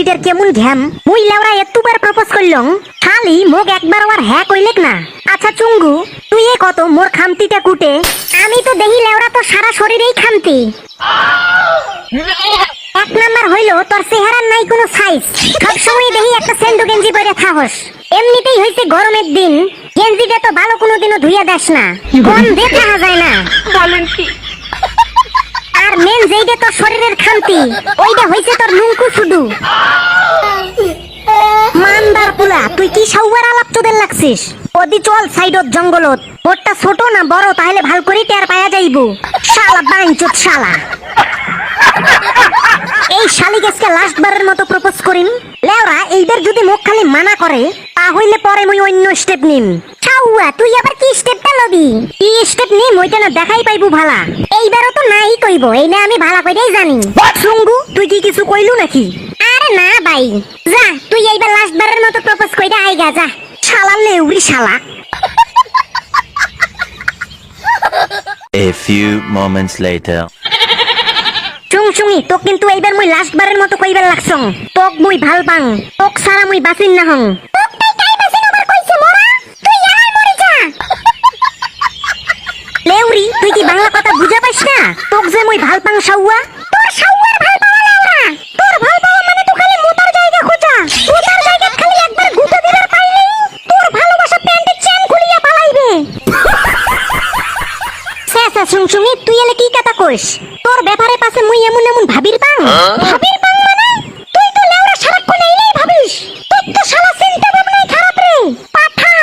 চেংড়িটার কেমন ঘ্যাম মুই লেওরা এতবার প্রপোজ করলং খালি মোক একবার আর হ্যাঁ কইলেক না। আচ্ছা চুঙ্গু তুই এ কত মোর খামতিটা কুটে। আমি তো দেখি লেওরা তো সারা শরীরেই খামতি। এক নাম্বার হইলো তোর চেহারার নাই কোনো সাইজ, সব সময় দেখি একটা সেন্ডু গেঞ্জি পরে থাকস। এমনিতেই হইছে গরমের দিন, গেঞ্জিটা তো ভালো কোনোদিনও ধুইয়া দেস না, কোন দেখা যায় না। বলেন কি? আর মেন যেইটা তোর শরীরের খামতি ওইটা হইছে তোর নুঙ্কু শুধু। মানদার পুলা তুই কি সাউয়ার আলাপ তোদের লাগছিস? ওদি চল সাইডত জঙ্গলত, ওরটা ছোট না বড় তাহলে ভাল করে টের পায়া যাইবো। শালা বাইঞ্চোদ শালা। এই শালি গেছকে লাস্ট বারের মতো প্রপোজ করিম। লেওরা এইবার যদি মুখ খালি মানা করে তাহলে পরে মুই অন্য স্টেপ নিম। ছাউয়া তুই আবার কি স্টেপটা লবি? কি স্টেপ নিম ওইটা না দেখাই পাইবো ভালা। এইবারও তো নাই কইবো, এই না আমি ভালা কইরাই জানি। সুঙ্গু তুই কি কিছু কইলু নাকি? আরে না ভাই, যা তুই এইবার লাস্ট বারের মতো প্রপোজ কইরা আইগা যা। শালা লেউরি শালা। A few moments later. চুংচুঙি তোক কিন্তু এইবার মুই লাস্ট বারের মতো কইবার লাগছং। তোক মুই ভাল পাং, তোক সারা মুই বাঁচিন না হং। তোক তাই কাই বাঁচিন আবার কইছে মোরা? তুই আই মরে যা। লেউরি তুই কি বাংলা কথা বুঝা পাইছ না? তোক যে মুই ভাল পাং সাউয়া। তোর সাউয়ার ভাল পাওয়া লেউরা। তোর ভাল পাওয়া মানে তো খালি মোতার জায়গা খোঁজা। মোতার জায়গা খালি একবার গুঁতো দিবার পাইলেই তোর ভালোবাসা প্যান্টের চেন খুলিয়া পালাইবে। স্যাসা চুংচুঙি তুই এলে কি কথা কইস? তোর ব্যাপারে পাশে মুই এমন এমন ভাবির পাং। ভাবির পাং মানে তুই তো লেওরা সারাক্ষণ এইলাই ভাবিস। তোর তো শালা চিন্তা ভাবনাই খারাপ রে পাঠা।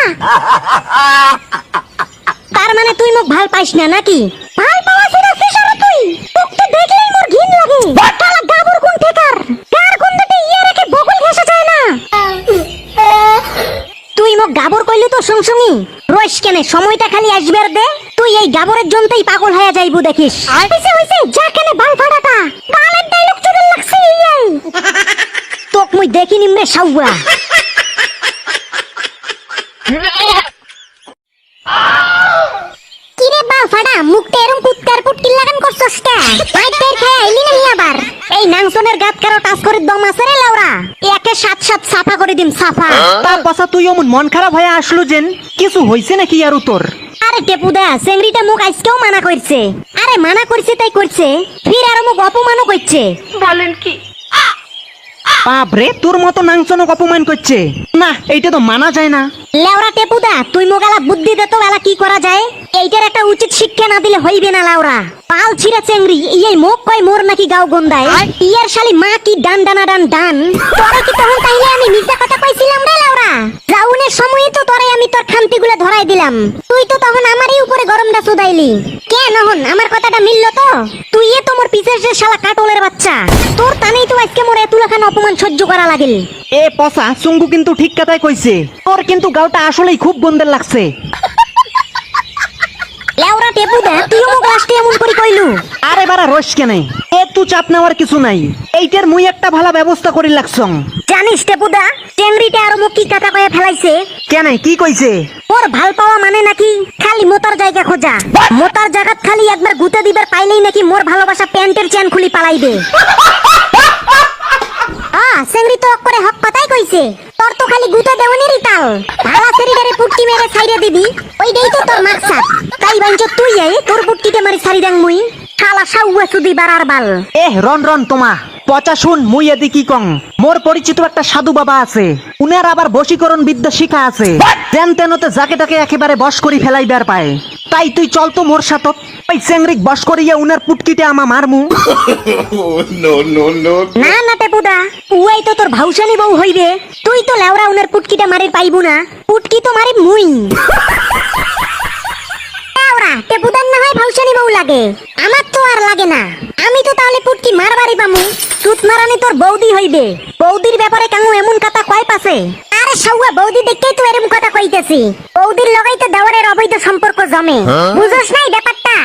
তার মানে তুই মোক ভাল পাইস না নাকি? ভাল পাওয়া ছিনা ফিসারা তুই। তোক তো দেখলেই মোর ঘিন লাগে। শালা গাবর কোন ঠেকার গার গন্ধতে ইয়া রেখে বগল ঘেসে যায় না। তুই মোক গাবর কইলি তো সুংসুঙি রইস কেনে, সময়টা খালি আসবার দে। তুই এই গাবরের জন্যই পাগল হয়ে যাইবো দেখিস। হইছে হইছে যা কেনে বাল ফাটাটা গালের ডায়লগ চলে লাগছে এই। তোক মুই দেখি নিমরে সাউয়া। কিরে বাল ফাটা মুখটা এরকম কুত্তার পুটকিল লাগান করছস কে? মাইটের খেয়ে আইলি নাহি আবার? এই নাংসনের গাত কারো টাচ করে দম আছে রে লাউরা, একে সাত সাত সাফা করে দিম সাফা। তার পাছা তুই অমন মন খারাপ হয়ে আসলো যেন কিছু হইছে নাকি আর তোর? আরে টেপুদা চেংড়িটা মুখ আজকেও মানা করছে। আরে মানা করছে তাই করছে, ফির আর মুখ অপমানও করছে। বলেন কি? বাপরে তোর মতো নাংচনক অপমান করছে না, এইটা তো মানা যায় না। লেওরা টেপুদা তুই মোগালা বুদ্ধি দে তো এলা কি করা যায়? এইটার একটা উচিত শিক্ষা না দিলে হইবে না লাউরা। পাল ছিড়া চেংড়ি এই মুখ কয় মোর নাকি গাও গন্ধায়। ইয়ার শালি মা কি ডান ডানা ডান ডান। তোরে কি তখন তাইলে আমি মিথ্যা কথা কইছিলাম রে লাউরা? যাউনের সময়ই তো তোরে আমি তোর খামতিগুলো ধরাই দিলাম, তুই তো তখন আমারই উপরে গরমটা চুদাইলি। কেন হন আমার কথাটা মিলল তো? তুই এ তোমার পিছের যে শালা কাটলের বাচ্চা, তোর টানেই তো আজকে মোর এতুলাখান অপমান সহ্য করা লাগিল। এ পচা চুঙ্গু কিন্তু ঠিক কথাই কইছে, তোর কিন্তু গাওটা আসলেই খুব গন্ধের লাগছে। লেওরা টেপুদা তুইও মোক লাস্টে এমন করে কইলু। আরে বারা রস কেনে, একটু চাপ নেওয়ার কিছু নাই। এইটার মুই একটা ভালো ব্যবস্থা করি লাগছং। জানিস টেপুদা চেংড়িটা আর মুখ কি কথা কয়ে ফেলাইছে? কেনে কি কইছে? ওর ভাল পাওয়া মানে নাকি খালি মোতার জায়গা খোঁজা। মোতার জায়গাত খালি একবার গুতে দিবার পাইলেই নাকি মোর ভালোবাসা প্যান্টের চেন খুলি পালাইবে। চেংড়ি তো করে হক কথাই কইছে। তোর তো খালি গুতে দেওয়ানেরই তাল। ভালা শরীরে পুটকি মেরে ছাইরে দিবি, ওইটাই তো তোর মাকসাদ। তাই বাঞ্চ তুই আই তোর পুটকিতে মারি ছাড়ি দাং মুই। শালা সাউয়া সুদি বাড়ার বাল। রন রন তোমা পচা শুন, মুই এদি কি কং। মোর পরিচিত একটা সাধু বাবা আছে, উনার আবার বশীকরণ বিদ্যা শিখা আছে। তেন তেনতে যাকে তাকে একেবারে বশ করি ফেলাইবার পায়। তাই তুই চল তো মোর সাথত, ওই চেংড়িক বশ করিয়া উনার পুটকিতে আমা মারমু। না না টেপুদা উই তো তোর ভাউসানি বউ হইবে। তুই তো লেওরা উনার পুটকিটা মারি পাইবু না, পুটকি তো মারি মুই। লেওরা টেপুদার না হয় ভাউসানি বউ লাগে, আমার তো আর লাগে না। আমি তো তাহলে পুটকি মারবারই পামু। সুত মারানি তোর বৌদি হইবে। বৌদির ব্যাপারে কেন এমন কথা কয় পাছে? আরে সাউয়া বৌদি দেখতেই তো এরকম কথা কইতেছি। বৌদির লগেই তো দেওয়ারের অবৈধ সম্পর্ক জমে, বুঝছ নাই ব্যাপারটা?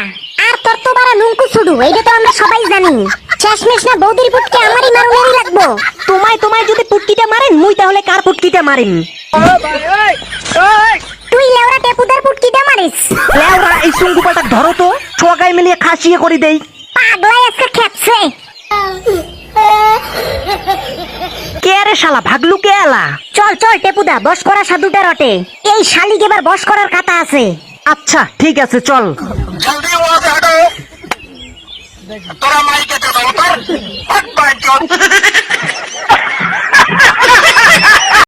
আর তোর তো বারা নুঙ্কু ছুডু, এইটা তো আমরা সবাই জানি। শেষমেশ না বৌদির পুটকি আমারই মারুনেরই লাগবো। তোমায় যদি পুটকিটা মারেন মুই তাহলে কার পুটকিটা মারিম? তুই লেওরা টেপুদার পুটকিটা মারিস? লেওরা এই চুঙ্গু পাটা ধরো তো, ছোয়াগাই মিলিয়ে খাসিয়ে করে দেই। পাগলাই আজকে খেপছে। কে আরে শালা ভাগলু কে এলা? চল চল টেপুদা, বস করা সাধুটা রটে। এই শালিক এবার বস করার কথা আছে। আচ্ছা ঠিক আছে চল। जल्दी वहाँ से हटो। तोरा माई के दे दो उतर। हट बैठ जाओ।